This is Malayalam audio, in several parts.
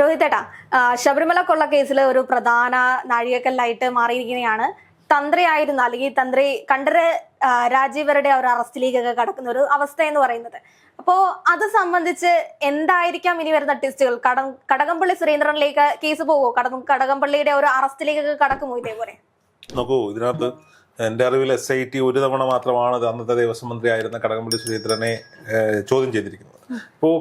രോഹിതേട്ടാ, ശബരിമല കൊള്ള കേസിൽ ഒരു പ്രധാന നാഴികക്കല്ലായിട്ട് മാറിയിരിക്കുകയാണ് തന്ത്രിയായിരുന്ന അല്ലെങ്കിൽ തന്ത്രി കണ്ഠര് രാജീവരുടെ ഒരു അറസ്റ്റിലേക്കൊക്കെ കടക്കുന്ന ഒരു അവസ്ഥ എന്ന് പറയുന്നത്. അപ്പോ അത് സംബന്ധിച്ച് എന്തായിരിക്കാം ഇനി വരുന്ന ടെസ്റ്റുകൾ? കടകംപള്ളി സുരേന്ദ്രനിലേക്ക് കേസ് പോവോ? കടകംപള്ളിയുടെ ഒരു അറസ്റ്റിലേക്കൊക്കെ കടക്കുമോ ഇതേപോലെ? നോക്കൂ, ഇതിനകത്ത് എൻ്റെ അറിവിൽ SIT ഒരു തവണ മാത്രമാണ് അന്നത്തെ ദേവസ്വം മന്ത്രിയായിരുന്ന കടകംപള്ളി സുരേന്ദ്രനെ ചോദ്യം ചെയ്തിരിക്കുന്നത്. ഇപ്പോൾ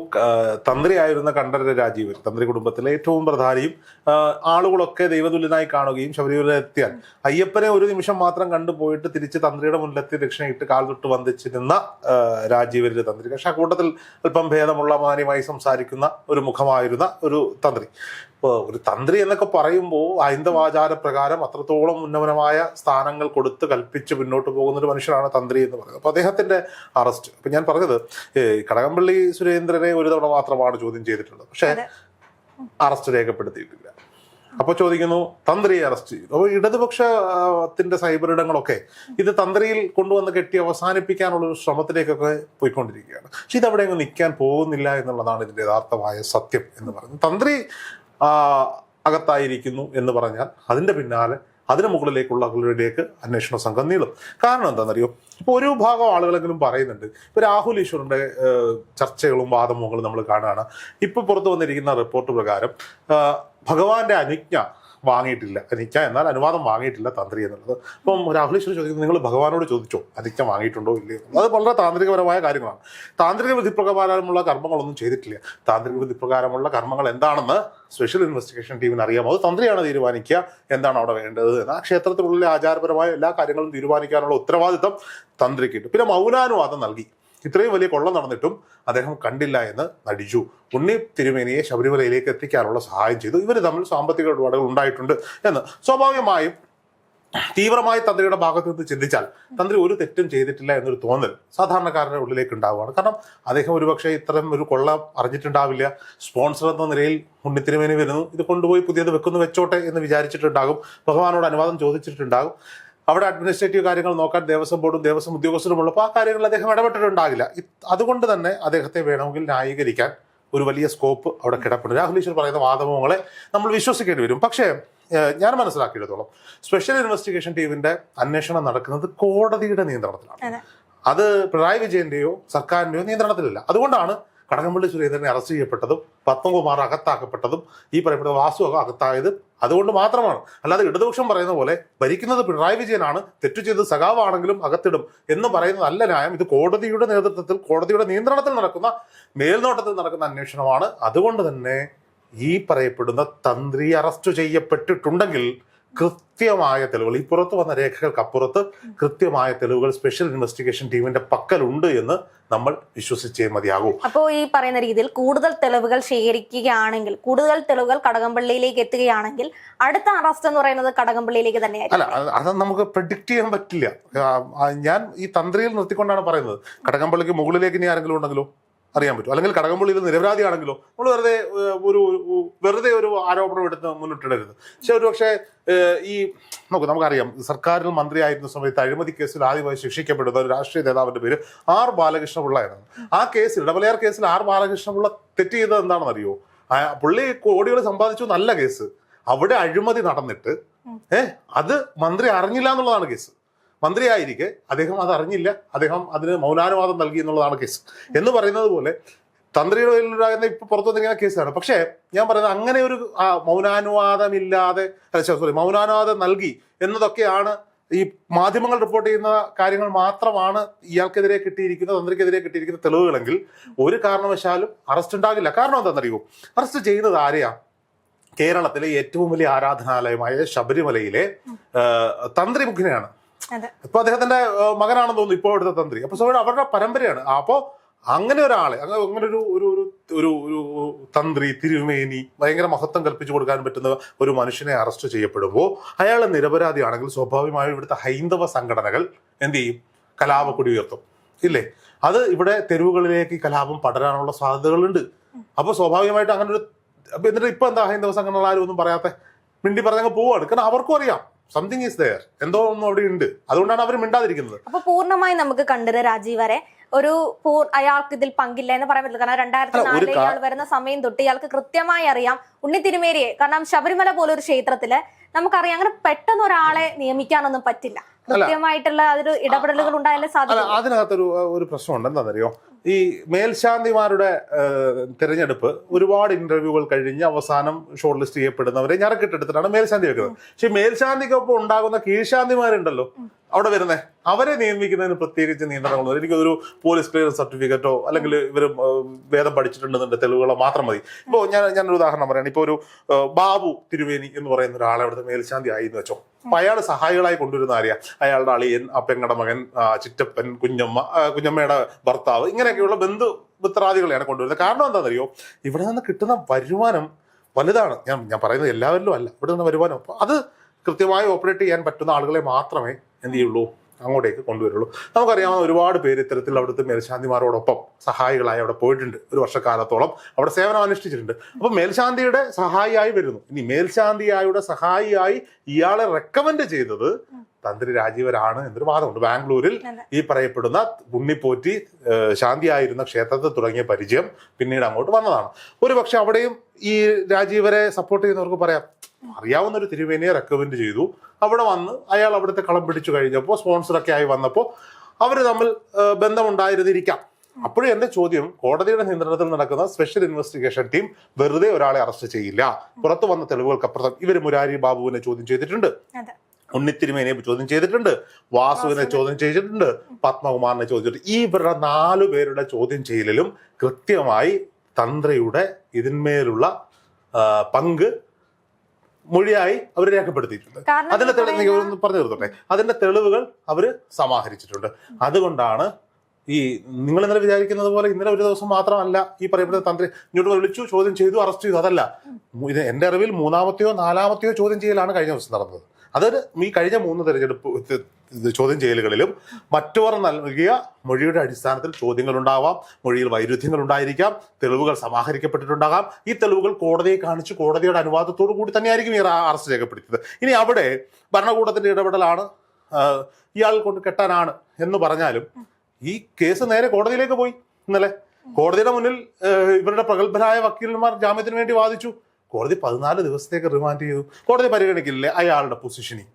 തന്ത്രിയായിരുന്ന കണ്ഠര് രാജീവ്, തന്ത്രി കുടുംബത്തിലെ ഏറ്റവും പ്രധാനിയും ആളുകളൊക്കെ ദൈവതുല്യനായി കാണുകയും ശബരിമല എത്തിയാൽ അയ്യപ്പനെ ഒരു നിമിഷം മാത്രം കണ്ടുപോയിട്ട് തിരിച്ച് തന്ത്രിയുടെ മുന്നിലെത്തി ദക്ഷിണയിട്ട് കാൽ തൊട്ട് വന്ദിച്ചിരുന്ന രാജീവരുടെ തന്ത്രി. പക്ഷെ ആ കൂട്ടത്തിൽ അല്പം ഭേദമുള്ള മാന്യമായി സംസാരിക്കുന്ന ഒരു മുഖമായിരുന്ന ഒരു തന്ത്രി. ഇപ്പോൾ ഒരു തന്ത്രി എന്നൊക്കെ പറയുമ്പോൾ ഹൈന്ദവാചാര പ്രകാരം അത്രത്തോളം ഉന്നതമായ സ്ഥാനങ്ങൾ കൊടുത്ത് കൽപ്പിച്ച് മുന്നോട്ട് പോകുന്ന ഒരു മനുഷ്യനാണ് തന്ത്രി എന്ന് പറയുന്നത്. അപ്പോൾ അദ്ദേഹത്തിന്റെ അറസ്റ്റ്, ഇപ്പം ഞാൻ പറഞ്ഞത് കടകംപള്ളി സുരേന്ദ്രനെ ഒരു തവണ മാത്രമാണ് ചോദ്യം ചെയ്തിട്ടുള്ളത്, പക്ഷേ അറസ്റ്റ് രേഖപ്പെടുത്തിയിട്ടില്ല. അപ്പോൾ ചോദിക്കുന്നു തന്ത്രിയെ അറസ്റ്റ് ചെയ്തു. അപ്പോൾ ഇടതുപക്ഷത്തിന്റെ സൈബർ ഇടങ്ങളൊക്കെ ഇത് തന്ത്രിയിൽ കൊണ്ടുവന്ന് കെട്ടി അവസാനിപ്പിക്കാനുള്ള ഒരു ശ്രമത്തിലേക്കൊക്കെ പോയിക്കൊണ്ടിരിക്കുകയാണ്. പക്ഷെ ഇതവിടെ അങ്ങ് നിൽക്കാൻ പോകുന്നില്ല എന്നുള്ളതാണ് ഇതിന്റെ യഥാർത്ഥമായ സത്യം എന്ന് പറയുന്നത്. തന്ത്രി അകത്തായിരിക്കുന്നു എന്ന് പറഞ്ഞാൽ അതിന്റെ പിന്നാലെ അതിന് മുകളിലേക്കുള്ളവരിലേക്ക് അന്വേഷണ സംഘം നീളും. കാരണം എന്താണെന്നറിയോ, ഇപ്പോൾ ഒരു ഭാഗം ആളുകളെങ്കിലും പറയുന്നുണ്ട്, ഇപ്പോൾ രാഹുൽ ഈശ്വറിന്റെ ചർച്ചകളും വാദമുഖങ്ങളും നമ്മൾ കാണുകയാണ്. ഇപ്പൊ പുറത്തു വന്നിരിക്കുന്ന റിപ്പോർട്ട് പ്രകാരം ഭഗവാന്റെ അനുജ്ഞ വാങ്ങിയിട്ടില്ല, അനുജ്ഞ എന്നാൽ അനുവാദം വാങ്ങിയിട്ടില്ല തന്ത്രി എന്നുള്ളത്. അപ്പം രാഹുൽ ഈശ്വർ ചോദിക്കുന്നത്, നിങ്ങൾ ഭഗവാനോട് ചോദിച്ചോ അനുജ്ഞ വാങ്ങിയിട്ടുണ്ടോ ഇല്ലയോ? അത് വളരെ താന്ത്രികപരമായ കാര്യങ്ങളാണ്. താന്ത്രിക വിധിപ്രകാരമുള്ള കർമ്മങ്ങളൊന്നും ചെയ്തിട്ടില്ല. താന്ത്രിക വിധിപ്രകാരമുള്ള കർമ്മങ്ങൾ എന്താണെന്ന് സ്പെഷ്യൽ ഇൻവെസ്റ്റിഗേഷൻ ടീമിന് അറിയാമോ? അത് തന്ത്രിയാണ് തീരുമാനിക്കുക എന്താണ് അവിടെ വേണ്ടത് എന്ന്. ആ ക്ഷേത്രത്തിനുള്ളിലെ ആചാരപരമായ എല്ലാ കാര്യങ്ങളും തീരുമാനിക്കാനുള്ള ഉത്തരവാദിത്തം തന്ത്രിക്കിട്ടു. പിന്നെ മൗനാനുവാദം നൽകി. ഇത്രയും വലിയ കൊള്ള നടന്നിട്ടും അദ്ദേഹം കണ്ടില്ല എന്ന് നടിച്ചു. ഉണ്ണി തിരുമേനിയെ ശബരിമലയിലേക്ക് എത്തിക്കാനുള്ള സഹായം ചെയ്തു. ഇവർ തമ്മിൽ സാമ്പത്തിക ഇടപാടുകൾ ഉണ്ടായിട്ടുണ്ട് എന്ന് സ്വാഭാവികമായും തീവ്രമായി തന്ത്രിയുടെ ഭാഗത്ത് നിന്ന് ചിന്തിച്ചാൽ തന്ത്രി ഒരു തെറ്റും ചെയ്തിട്ടില്ല എന്നൊരു തോന്നൽ സാധാരണക്കാരുടെ ഉള്ളിലേക്ക് ഉണ്ടാവുകയാണ്. കാരണം അദ്ദേഹം ഒരുപക്ഷെ ഇത്തരം ഒരു കൊള്ള അറിഞ്ഞിട്ടുണ്ടാവില്ല. സ്പോൺസർ എന്ന നിലയിൽ ഉണ്ണി തിരുമേനി വരുന്നു, ഇത് കൊണ്ടുപോയി പുതിയത് വെച്ചോട്ടെ എന്ന് വിചാരിച്ചിട്ടുണ്ടാകും. ഭഗവാനോട് അനുവാദം ചോദിച്ചിട്ടുണ്ടാകും. അവിടെ അഡ്മിനിസ്ട്രേറ്റീവ് കാര്യങ്ങൾ നോക്കാൻ ദേവസ്വം ബോർഡും ദേവസ്വം ഉദ്യോഗസ്ഥരും ഉള്ളപ്പോൾ ആ കാര്യങ്ങളിൽ അദ്ദേഹം ഇടപെട്ടിട്ടുണ്ടാകില്ല. അതുകൊണ്ട് തന്നെ അദ്ദേഹത്തെ വേണമെങ്കിൽ ന്യായീകരിക്കാൻ ഒരു വലിയ സ്കോപ്പ് അവിടെ കിടപ്പുണ്ട്. രാഹുൽ ഈശ്വർ പറയുന്ന വാദമുഖങ്ങളെ നമ്മൾ വിശ്വസിക്കേണ്ടി വരും. പക്ഷേ ഞാൻ മനസ്സിലാക്കിയിടത്തോളം സ്പെഷ്യൽ ഇൻവെസ്റ്റിഗേഷൻ ടീമിന്റെ അന്വേഷണം നടക്കുന്നത് കോടതിയുടെ നിയന്ത്രണത്തിലാണ്. അത് പിണറായി വിജയന്റെയോ സർക്കാരിന്റെയോ നിയന്ത്രണത്തിലല്ല. അതുകൊണ്ടാണ് കടകംപള്ളി സുരേന്ദ്രനെ അറസ്റ്റ് ചെയ്യപ്പെട്ടതും പത്മകുമാർ അകത്താക്കപ്പെട്ടതും ഈ പറയപ്പെട്ട വാസു അകത്തായത് അതുകൊണ്ട് മാത്രമാണ്. അല്ലാതെ ഇടതുപക്ഷം പറയുന്ന പോലെ ഭരിക്കുന്നത് പിണറായി വിജയനാണ്, തെറ്റു ചെയ്ത് സഖാവാണെങ്കിലും അകത്തിടും എന്ന് പറയുന്നതല്ല ന്യായം. ഇത് കോടതിയുടെ നേതൃത്വത്തിൽ കോടതിയുടെ നിയന്ത്രണത്തിൽ നടക്കുന്ന മേൽനോട്ടത്തിൽ നടക്കുന്ന അന്വേഷണമാണ്. അതുകൊണ്ട് തന്നെ ഈ പറയപ്പെടുന്ന തന്ത്രി അറസ്റ്റ് ചെയ്യപ്പെട്ടിട്ടുണ്ടെങ്കിൽ കൃത്യമായ തെളിവുകൾ, ഈ പുറത്തു വന്ന രേഖകൾക്കപ്പുറത്ത് കൃത്യമായ തെളിവുകൾ സ്പെഷ്യൽ ഇൻവെസ്റ്റിഗേഷൻ ടീമിന്റെ പക്കലുണ്ട് എന്ന് നമ്മൾ വിശ്വസിച്ചേ മതിയാകൂ. അപ്പോൾ ഈ പറയുന്ന രീതിയിൽ കൂടുതൽ തെളിവുകൾ ശേഖരിക്കുകയാണെങ്കിൽ, കൂടുതൽ തെളിവുകൾ കടകംപള്ളിയിലേക്ക് എത്തുകയാണെങ്കിൽ അടുത്ത അറസ്റ്റ് എന്ന് പറയുന്നത് കടകംപള്ളിയിലേക്ക് തന്നെയായിരിക്കും. അല്ല, അത് നമുക്ക് പ്രെഡിക്റ്റ് ചെയ്യാൻ പറ്റില്ല. ഞാൻ ഈ തന്ത്രിയിൽ നിർത്തിക്കൊണ്ടാണ് പറയുന്നത്. കടകംപള്ളിക്ക് മുകളിലേക്ക് ഇനി ആരെങ്കിലും ഉണ്ടെങ്കിലോ അറിയാൻ പറ്റും. അല്ലെങ്കിൽ കടകംപള്ളിയിൽ നിരപരാധിയാണെങ്കിലോ നമ്മൾ വെറുതെ ഒരു ആരോപണം എടുത്ത് മുന്നിട്ടിടരുത്. പക്ഷെ ഒരുപക്ഷെ നമുക്കറിയാം, സർക്കാരിൽ മന്ത്രിയായിരുന്ന സമയത്ത് അഴിമതി കേസിൽ ആദ്യമായി ശിക്ഷിക്കപ്പെടുന്ന ഒരു രാഷ്ട്രീയ നേതാവിന്റെ പേര് R ബാലകൃഷ്ണപിള്ളയാണ്. ആ കേസിൽ, ഇടമലയാർ കേസിൽ R ബാലകൃഷ്ണപിള്ള തെറ്റ് ചെയ്തത് എന്താണെന്ന് അറിയോ? പുള്ളി കോടികൾ സമ്പാദിച്ചു, നല്ല കേസ്. അവിടെ അഴിമതി നടന്നിട്ട് അത് മന്ത്രി അറിഞ്ഞില്ല എന്നുള്ളതാണ് കേസ്. മന്ത്രിയായിരിക്കെ അദ്ദേഹം അത് അറിഞ്ഞില്ല, അദ്ദേഹം അതിന് മൗനാനുവാദം നൽകി എന്നുള്ളതാണ് കേസ്. എന്ന് പറയുന്നത് പോലെ തന്ത്രിയുടെ പേരിലുണ്ടാകുന്ന ഇപ്പൊ പുറത്തു വന്നിരിക്കുന്ന കേസാണ്. പക്ഷേ ഞാൻ പറയുന്നത് അങ്ങനെ ഒരു മൗനാനുവാദം നൽകി എന്നതൊക്കെയാണ് ഈ മാധ്യമങ്ങൾ റിപ്പോർട്ട് ചെയ്യുന്ന കാര്യങ്ങൾ മാത്രമാണ് ഇയാൾക്കെതിരെ കിട്ടിയിരിക്കുന്ന, തന്ത്രിക്കെതിരെ കിട്ടിയിരിക്കുന്ന തെളിവുകളെങ്കിൽ ഒരു കാരണവശാലും അറസ്റ്റ് ഉണ്ടാകില്ല. കാരണം എന്താണെന്നറിയോ? അറസ്റ്റ് ചെയ്യുന്നത് ആരെയാ? കേരളത്തിലെ ഏറ്റവും വലിയ ആരാധനാലയമായ ശബരിമലയിലെ തന്ത്രി മുഖ്യനെയാണ്. ഇപ്പൊ അദ്ദേഹത്തിന്റെ മകനാണെന്ന് തോന്നുന്നു ഇപ്പോൾ എടുത്ത തന്ത്രി. അപ്പൊ അവരുടെ പരമ്പരയാണ്. അപ്പോ അങ്ങനെ ഒരാളെ, അങ്ങനെ ഒരു തന്ത്രി തിരുമേനി ഭയങ്കര മഹത്വം കൽപ്പിച്ചു കൊടുക്കാൻ പറ്റുന്ന ഒരു മനുഷ്യനെ അറസ്റ്റ് ചെയ്യപ്പെടുമ്പോൾ അയാൾ നിരപരാധിയാണെങ്കിൽ സ്വാഭാവികമായും ഇവിടുത്തെ ഹൈന്ദവ സംഘടനകൾ എന്ത് ചെയ്യും? കലാപക്കൊടി ഉയർത്തും, ഇല്ലേ? അത് ഇവിടെ തെരുവുകളിലേക്ക് കലാപം പടരാനുള്ള സാധ്യതകളുണ്ട്. അപ്പൊ സ്വാഭാവികമായിട്ട് അങ്ങനെ ഒരു എന്നിട്ട് ഇപ്പൊ എന്താ ഹൈന്ദവ സംഘടനകൾ ആരും ഒന്നും പറയാത്ത മിണ്ടി പറഞ്ഞങ്ങ് പോവാണ്. കാരണം അവർക്കും അറിയാം സംതിങ് ഈസ് ദെയർ, എന്തോ ഒന്നും അവിടെ ഉണ്ട്. അതുകൊണ്ടാണ് അവർ മിണ്ടാതിരിക്കുന്നത്. അപ്പൊ പൂർണ്ണമായി നമുക്ക് കണ്ഠര് രാജീവരെ ഒരു അയാൾക്ക് ഇതിൽ പങ്കില്ല എന്ന് പറയാൻ പറ്റില്ല. കാരണം 2004 ഇയാൾ വരുന്ന സമയം തൊട്ട് ഇയാൾക്ക് കൃത്യമായി അറിയാം ഉണ്ണി തിരുമേനിയെ. കാരണം ശബരിമല പോലൊരു ക്ഷേത്രത്തില് നമുക്കറിയാം അങ്ങനെ പെട്ടെന്ന് ഒരാളെ നിയമിക്കാനൊന്നും പറ്റില്ല. കൃത്യമായിട്ടുള്ള അതൊരു ഇടപെടലുകൾ ഉണ്ടായാലേ സാധിക്കും. അതിനകത്തൊരു പ്രശ്നമുണ്ട്. എന്താണെന്നറിയോ, ഈ മേൽശാന്തിമാരുടെ തിരഞ്ഞെടുപ്പ് ഒരുപാട് ഇന്റർവ്യൂകൾ കഴിഞ്ഞ് അവസാനം ഷോർട്ട് ലിസ്റ്റ് ചെയ്യപ്പെടുന്നവരെ ഞറക്കിട്ടെടുത്തിട്ടാണ് മേൽശാന്തി വെക്കുന്നത്. പക്ഷെ മേൽശാന്തിക്കൊപ്പം ഉണ്ടാകുന്ന കീഴ്ശാന്തിമാരുണ്ടല്ലോ അവിടെ വരുന്നേ, അവരെ നിയമിക്കുന്നതിന് പ്രത്യേകിച്ച് നിയന്ത്രണങ്ങളൊന്നും. എനിക്കൊരു പോലീസ് ക്ലിയറൻസ് സർട്ടിഫിക്കറ്റോ അല്ലെങ്കിൽ ഇവർ വേദം പഠിച്ചിട്ടുണ്ടെന്നുണ്ട് തെളിവുകളോ മാത്രം മതി. ഇപ്പോൾ ഞാനൊരു ഉദാഹരണം പറയാം. ഇപ്പോൾ ഒരു ബാബു തിരുവേനി എന്ന് പറയുന്ന ഒരാളെ അവിടുത്തെ മേൽശാന്തി ആയി എന്ന് വെച്ചോ. അപ്പൊ അയാൾ സഹായികളായി കൊണ്ടുവരുന്ന ആരെയാ? അയാളുടെ അളിയൻ, പെങ്ങടെ മകൻ, ചിറ്റപ്പൻ, കുഞ്ഞമ്മയുടെ ഭർത്താവ്, ഇങ്ങനെയൊക്കെയുള്ള ബന്ധുമിത്രാദികളെയാണ് കൊണ്ടുവരുന്നത്. കാരണം എന്താണെന്നറിയോ, ഇവിടെ നിന്ന് കിട്ടുന്ന വരുമാനം വലുതാണ്. ഞാൻ പറയുന്നത് എല്ലാവരിലും അല്ല, ഇവിടെ നിന്ന് വരുമാനം അത് കൃത്യമായി ഓപ്പറേറ്റ് ചെയ്യാൻ പറ്റുന്ന ആളുകളെ മാത്രമേ എന്ത് ചെയ്യുള്ളൂ, അങ്ങോട്ടേക്ക് കൊണ്ടുവരുള്ളൂ. നമുക്കറിയാവുന്ന ഒരുപാട് പേര് ഇത്തരത്തിൽ അവിടുത്തെ മേൽശാന്തിമാരോടൊപ്പം സഹായികളായി അവിടെ പോയിട്ടുണ്ട്. ഒരു വർഷക്കാലത്തോളം അവിടെ സേവനം അനുഷ്ഠിച്ചിട്ടുണ്ട്. അപ്പൊ മേൽശാന്തിയുടെ സഹായിയായി വരുന്നു. ഇനി മേൽശാന്തിയായുടെ സഹായിയായി ഇയാളെ റെക്കമെൻഡ് ചെയ്തത് തന്ത്രി രാജീവരാണ് എന്നൊരു വാദമുണ്ട്. ബാംഗ്ലൂരിൽ ഈ പറയപ്പെടുന്ന ഉണ്ണിപ്പോറ്റി ശാന്തിയായിരുന്ന ക്ഷേത്രത്തിൽ തുടങ്ങിയ പരിചയം പിന്നീട് അങ്ങോട്ട് വന്നതാണ്. ഒരു പക്ഷെ അവിടെയും ഈ രാജീവരെ സപ്പോർട്ട് ചെയ്യുന്നവർക്ക് പറയാം, അറിയാവുന്ന ഒരു തിരുവേനിയെ റെക്കമെൻഡ് ചെയ്തു, അവിടെ വന്ന് അയാൾ അവിടുത്തെ കളം പിടിച്ചു കഴിഞ്ഞപ്പോൾ സ്പോൺസറൊക്കെ ആയി വന്നപ്പോൾ അവർ തമ്മിൽ ബന്ധമുണ്ടായിരുന്നിരിക്കാം. അപ്പോഴും എന്റെ ചോദ്യം, കോടതിയുടെ നിയന്ത്രണത്തിൽ നടക്കുന്ന സ്പെഷ്യൽ ഇൻവെസ്റ്റിഗേഷൻ ടീം വെറുതെ ഒരാളെ അറസ്റ്റ് ചെയ്യില്ല. പുറത്തു വന്ന തെളിവുകൾക്കപ്പുറം ഇവർ മുരാരി ബാബുവിനെ ചോദ്യം ചെയ്തിട്ടുണ്ട്, ഉണ്ണിത്തിരുമേനെ ചോദ്യം ചെയ്തിട്ടുണ്ട്, വാസുവിനെ ചോദ്യം ചെയ്തിട്ടുണ്ട്, പത്മകുമാറിനെ ചോദ്യം ചെയ്തിട്ടുണ്ട്. ഈ ഇവരുടെ 4 പേരുടെ ചോദ്യം ചെയ്യലിലും കൃത്യമായി തന്ത്രിയുടെ ഇതിന്മേലുള്ള പങ്ക് മൊഴിയായി അവർ രേഖപ്പെടുത്തിയിട്ടുണ്ട്. അതിന്റെ തെളിവ് പറഞ്ഞു തീർത്തോട്ടെ, അതിന്റെ തെളിവുകൾ അവർ സമാഹരിച്ചിട്ടുണ്ട്. അതുകൊണ്ടാണ് ഈ നിങ്ങൾ ഇന്നലെ വിചാരിക്കുന്നത് പോലെ ഇന്നലെ ഒരു ദിവസം മാത്രമല്ല ഈ പറയപ്പെടുന്ന തന്ത്രി ഇങ്ങോട്ട് വിളിച്ചു, ചോദ്യം ചെയ്തു, അറസ്റ്റ് ചെയ്തു. അതല്ല, ഇത് എന്റെ അറിവിൽ 3-ാമത്തെയോ 4-ാമത്തെയോ ചോദ്യം ചെയ്യലാണ് കഴിഞ്ഞ ദിവസം നടന്നത്. അതൊരു ഈ കഴിഞ്ഞ 3 തെരഞ്ഞെടുപ്പ് ചോദ്യം ചെയ്യലുകളിലും മറ്റവർ നൽകിയ മൊഴിയുടെ അടിസ്ഥാനത്തിൽ ചോദ്യങ്ങൾ ഉണ്ടാവാം, മൊഴിയിൽ വൈരുദ്ധ്യങ്ങൾ ഉണ്ടായിരിക്കാം, തെളിവുകൾ സമാഹരിക്കപ്പെട്ടിട്ടുണ്ടാകാം. ഈ തെളിവുകൾ കോടതിയെ കാണിച്ച് കോടതിയുടെ അനുവാദത്തോടു കൂടി തന്നെയായിരിക്കും ഈ അറസ്റ്റ് രേഖപ്പെടുത്തിയത്. ഇനി അവിടെ ഭരണകൂടത്തിന്റെ ഇടപെടലാണ്, ഇയാൾ കൊണ്ട് കെട്ടാനാണ് എന്ന് പറഞ്ഞാലും ഈ കേസ് നേരെ കോടതിയിലേക്ക് പോയി. ഇന്നലെ കോടതിയുടെ മുന്നിൽ ഇവരുടെ പ്രഗത്ഭരായ വക്കീലന്മാർ ജാമ്യത്തിന് വേണ്ടി വാദിച്ചു. കോടതി 14 ദിവസത്തേക്ക് റിമാൻഡ് ചെയ്തു. കോടതി പരിഗണിക്കില്ലേ അയാളുടെ പൊസിഷനിങ്?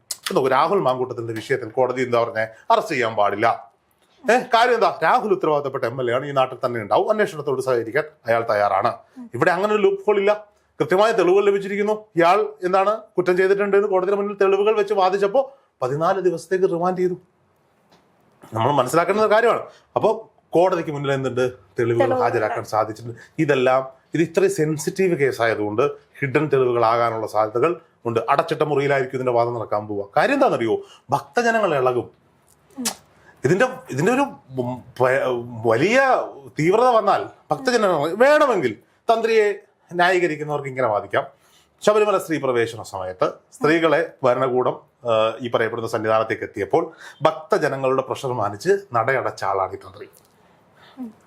രാഹുൽ മാങ്കൂട്ടത്തിന്റെ വിഷയത്തിൽ കോടതി എന്താ പറഞ്ഞേ, അറസ്റ്റ് ചെയ്യാൻ പാടില്ല. കാര്യം എന്താ, രാഹുൽ ഉത്തരവാദിത്തപ്പെട്ട MLA ആണ്, ഈ നാട്ടിൽ തന്നെ ഉണ്ടാവും, അന്വേഷണത്തോട് സഹകരിക്കാൻ അയാൾ തയ്യാറാണ്. ഇവിടെ അങ്ങനെ ഒരു ലൂപ്പ് ഹോൾ ഇല്ല. കൃത്യമായ തെളിവുകൾ ലഭിച്ചിരിക്കുന്നു. ഇയാൾ എന്താണ് കുറ്റം ചെയ്തിട്ടുണ്ട് എന്ന് കോടതിയുടെ മുന്നിൽ തെളിവുകൾ വെച്ച് വാദിച്ചപ്പോൾ 14 ദിവസത്തേക്ക് റിമാൻഡ് ചെയ്തു. നമ്മൾ മനസ്സിലാക്കേണ്ട ഒരു കാര്യമാണ്. അപ്പോൾ കോടതിക്ക് മുന്നിൽ എന്തുണ്ട്, തെളിവുകൾ ഹാജരാക്കാൻ സാധിച്ചിട്ടുണ്ട്. ഇത് ഇത്രയും സെൻസിറ്റീവ് കേസായതുകൊണ്ട് ഹിഡൻ തെളിവുകളാകാനുള്ള സാധ്യതകൾ ഉണ്ട്. അടച്ചിട്ട മുറിയിലായിരിക്കും ഇതിന്റെ വാദം നടക്കാൻ പോവുക. കാര്യം എന്താണെന്നറിയോ, ഭക്തജനങ്ങൾ ഇളകും. ഇതിന്റെ ഒരു വലിയ തീവ്രത വന്നാൽ ഭക്തജനങ്ങൾ വേണമെങ്കിൽ തന്ത്രിയെ ന്യായീകരിക്കുന്നവർക്ക് ഇങ്ങനെ വാദിക്കാം. ശബരിമല സ്ത്രീ പ്രവേശന സമയത്ത് സ്ത്രീകളെ ഭരണകൂടം ഈ പറയപ്പെടുന്ന സന്നിധാനത്തേക്ക് എത്തിയപ്പോൾ ഭക്തജനങ്ങളുടെ പ്രഷർ മാനിച്ച് നടയടച്ച ആളാണ് ഈ തന്ത്രി.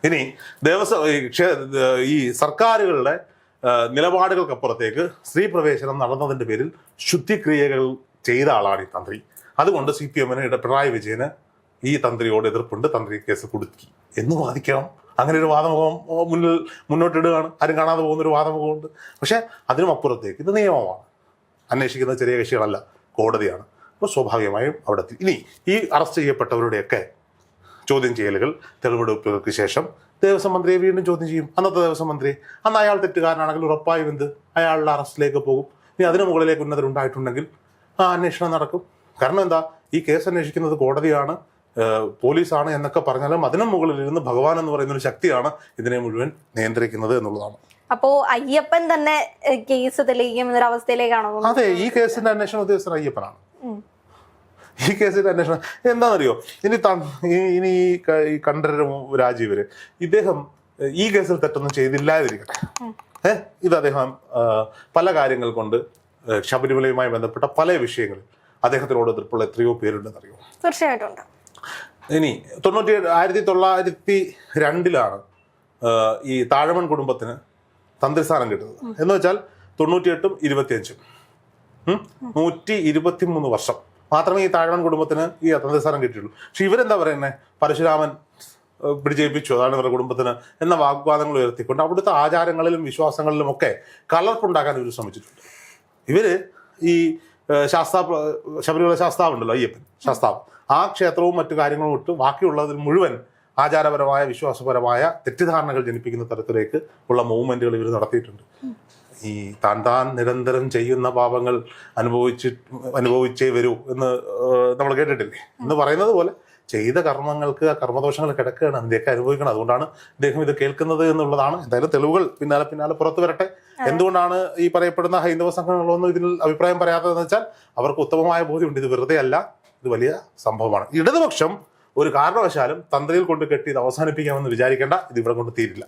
ഇനി ഈ സർക്കാരുകളുടെ നിലപാടുകൾക്കപ്പുറത്തേക്ക് സ്ത്രീ പ്രവേശനം നടന്നതിന്റെ പേരിൽ ശുദ്ധിക്രിയകൾ ചെയ്ത ആളാണ് ഈ തന്ത്രി. അതുകൊണ്ട് CPM-ന് പിണറായി വിജയന് ഈ തന്ത്രിയോട് എതിർപ്പുണ്ട്, തന്ത്രി കേസ് കൊടുക്കി എന്ന് വാദിക്കണം. അങ്ങനെ ഒരു വാദമുഖം മുന്നോട്ടിടുകയാണ്. ആരും കാണാതെ പോകുന്ന ഒരു വാദമുഖമുണ്ട്. പക്ഷെ അതിനും അപ്പുറത്തേക്ക് ഇത് നിയമമാണ്, അന്വേഷിക്കുന്ന ചെറിയ കക്ഷികളല്ല, കോടതിയാണ്. അപ്പോൾ സ്വാഭാവികമായും അവിടെ ഇനി ഈ അറസ്റ്റ് ചെയ്യപ്പെട്ടവരുടെയൊക്കെ ചോദ്യം ചെയ്യലുകൾ, തെളിവെടുപ്പുകൾക്ക് ശേഷം ദേവസ്വം മന്ത്രിയെ വീണ്ടും ചോദ്യം ചെയ്യും. അന്നത്തെ ദേവസ്വം മന്ത്രി അന്ന് അയാൾ തെറ്റുകാരനാണെങ്കിൽ ഉറപ്പായും അയാളുടെ അറസ്റ്റിലേക്ക് പോകും. ഇനി അതിന് മുകളിലേക്ക് ഉന്നതരുണ്ടായിട്ടുണ്ടെങ്കിൽ അന്വേഷണം നടക്കും. കാരണം എന്താ, ഈ കേസ് അന്വേഷിക്കുന്നത് കോടതിയാണ്, പോലീസാണ് എന്നൊക്കെ പറഞ്ഞാലും അതിനും മുകളിൽ ഇരുന്ന് ഭഗവാൻ എന്ന് പറയുന്ന ഒരു ശക്തിയാണ് ഇതിനെ മുഴുവൻ നിയന്ത്രിക്കുന്നത് എന്നുള്ളതാണ്. അപ്പോ അയ്യപ്പൻ തന്നെ കേസ് തെളിയിക്കും എന്നൊരു അവസ്ഥയിലേക്കാണോ? അതെ, ഈ കേസിന്റെ അന്വേഷണ ഉദ്യോഗസ്ഥൻ അയ്യപ്പനാണ്. ഈ കേസിന്റെ അന്വേഷണം എന്താണെന്നറിയോ, ഇനി ഈ കണ്ഠരര് രാജീവര് ഇദ്ദേഹം ഈ കേസിൽ തെറ്റൊന്നും ചെയ്തില്ലാതിരിക്കട്ടെ. ഇത് അദ്ദേഹം പല കാര്യങ്ങൾ കൊണ്ട് ശബരിമലയുമായി ബന്ധപ്പെട്ട പല വിഷയങ്ങളിൽ അദ്ദേഹത്തിനോട് എതിർപ്പുള്ള എത്രയോ പേരുണ്ടെന്നറിയോ? തീർച്ചയായിട്ടും. ഇനി 1902 ഈ താഴമൺ കുടുംബത്തിന് തന്ത്രിസ്ഥാനം കിട്ടുന്നത്. എന്ന് വെച്ചാൽ 98-ഉം 25-ഉം 123 വർഷം മാത്രമേ ഈ താഴമൺ കുടുംബത്തിന് ഈ തന്ത്രിസ്ഥാനം കിട്ടിയുള്ളൂ. പക്ഷെ ഇവരെന്താ പറയുന്നത്, പരശുരാമൻ പിടിച്ചേൽപ്പിച്ചു, അതാണ് ഇവരുടെ കുടുംബത്തിന് എന്ന വാഗ്വാദങ്ങൾ ഉയർത്തിക്കൊണ്ട് അവിടുത്തെ ആചാരങ്ങളിലും വിശ്വാസങ്ങളിലും ഒക്കെ കലർപ്പുണ്ടാക്കാൻ ഇവർ ശ്രമിച്ചിട്ടുണ്ട്. ഇവര് ഈ ശബരിമല ശാസ്താവുണ്ടല്ലോ, അയ്യപ്പൻ ശാസ്താവ്, ആ ക്ഷേത്രവും മറ്റു കാര്യങ്ങളും ഇട്ട് ബാക്കിയുള്ളതിൽ മുഴുവൻ ആചാരപരമായ വിശ്വാസപരമായ തെറ്റിദ്ധാരണകൾ ജനിപ്പിക്കുന്ന തരത്തിലേക്ക് ഉള്ള മൂവ്മെന്റുകൾ ഇവർ നടത്തിയിട്ടുണ്ട്. ഈ താൻ നിരന്തരം ചെയ്യുന്ന പാപങ്ങൾ അനുഭവിച്ചേ വരൂ എന്ന് നമ്മൾ കേട്ടിട്ടില്ലേ എന്ന് പറയുന്നത് പോലെ ചെയ്ത കർമ്മങ്ങൾക്ക് ആ കർമ്മദോഷങ്ങൾ കിടക്കുകയാണ്, അതിൻ്റെയൊക്കെ അനുഭവിക്കണം. അതുകൊണ്ടാണ് ഇദ്ദേഹം ഇത് കേൾക്കുന്നത് എന്നുള്ളതാണ്. എന്തായാലും തെളിവുകൾ പിന്നാലെ പുറത്തു വരട്ടെ. എന്തുകൊണ്ടാണ് ഈ പറയപ്പെടുന്ന ഹൈന്ദവ സംഘടനകളൊന്നും ഇതിൽ അഭിപ്രായം പറയാത്തതെന്ന് വെച്ചാൽ അവർക്ക് ഉത്തമമായ ബോധ്യമുണ്ട്, ഇത് വെറുതെ അല്ല, ഇത് വലിയ സംഭവമാണ്. ഇടതുപക്ഷം ഒരു കാരണവശാലും തന്ത്രിയിൽ കൊണ്ട് കെട്ടി ഇത് അവസാനിപ്പിക്കാമെന്ന് വിചാരിക്കേണ്ട, ഇത് ഇവിടെ കൊണ്ട് തീരില്ല.